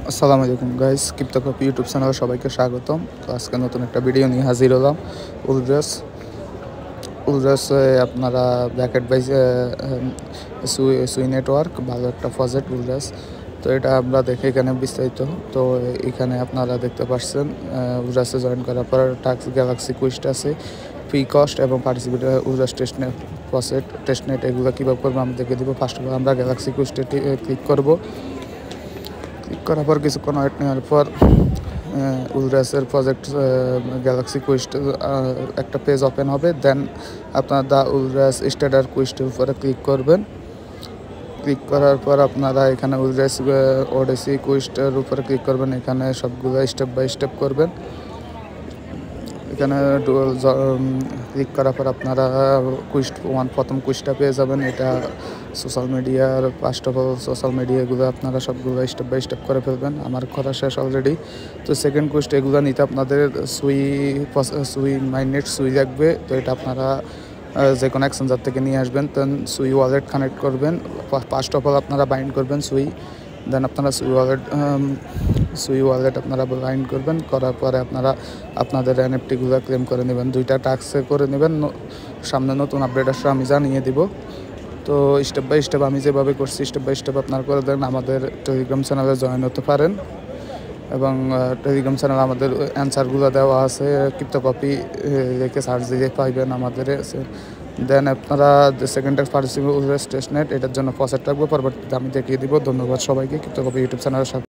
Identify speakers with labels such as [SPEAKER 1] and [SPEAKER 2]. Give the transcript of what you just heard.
[SPEAKER 1] আসসালামু আলাইকুম guys, ক্রিপ্টোকপি YouTube চ্যানেলে সবাইকে স্বাগতম। তো আজকে নতুন একটা ভিডিও নিয়ে হাজির হলাম। উলড্রেস উলড্রেস আপনারা ব্র্যাকেট বাই সুই নেটওয়ার্ক, ভালো একটা প্রজেক্ট উলড্রেস। তো এটা আমরা দেখে এখানে বিস্তারিত। তো এখানে আপনারা দেখতে পাচ্ছেন উলড্রেসে জয়েন করার পর টাক্স গ্যালাক্সি কুইস্ট আছে, ফ্রি কস্ট এবং পার্টিসিপেট উলড্রেস টেস্টনেট প্রসেট টেস্টনেট এগুলো কীভাবে করবো আমি দেখে দিব। ফার্স্ট অফ অল আমরা গ্যালাক্সি কুইস্টে ক্লিক করবো। ক্লিক করার পর কিছুক্ষণ ওয়েট নেওয়ার পর উলড্রেসের প্রজেক্ট গ্যালাক্সি কুইস্ট একটা পেজ ওপেন হবে। দেন আপনার দ্য উলড্রেস স্ট্যাটার কুইস্টের উপরে ক্লিক করবেন। ক্লিক করার পর আপনারা এখানে উলড্রেস ওডিসি কুইস্টের উপরে ক্লিক করবেন। এখানে সবগুলো স্টেপ বাই স্টেপ করবেন। এখানে ক্লিক করার পর আপনারা প্রথম কুইজটা পেয়ে যাবেন। এটা সোশ্যাল মিডিয়ার ফার্স্ট অফ অল সোশ্যাল মিডিয়াগুলো আপনারা সবগুলো স্টেপ বাই স্টেপ করে ফেলবেন। আমার করা শেষ অলরেডি। তো সেকেন্ড কুইজটা এগুলো নিতে আপনাদের সুই মাইনেট সুই লাগবে। তো এটা আপনারা যে কোনো এক্সচেঞ্জার থেকে নিয়ে আসবেন। দেন সুই ওয়ালেট কানেক্ট করবেন। ফার্স্ট অফ অল আপনারা বাইন্ড করবেন সুই। দেন আপনারা সুই ওয়ালেট আপনারা বাইন্ড করবেন। করার পরে আপনারা আপনাদের এনএফটিগুলো ক্লেম করে নেবেন। 2টা টাস্কে করে নেবেন। সামনে নতুন আপডেট আসলে আমি জানিয়ে দিব। তো স্টেপ বাই স্টেপ আমি যেভাবে করছি স্টেপ বাই স্টেপ আপনারা করে দেন। আমাদের টেলিগ্রাম চ্যানেলে জয়েন হতে পারেন এবং টেলিগ্রাম চ্যানেলে আমাদের অ্যান্সারগুলো দেওয়া আছে। ক্রিপ্টোকপি রেখে সার্চ দিয়ে পাইবেন আমাদের। দেন আপনারা সেকেন্ড টাস্ক পার্টিসিপেট টেস্টনেট এটার জন্য প্রসেস রাখবো, পরবর্তীতে আমি দেখিয়ে দিব। ধন্যবাদ সবাইকে। ক্রিপ্টোকপি ইউটিউব চ্যানেলের সাথে।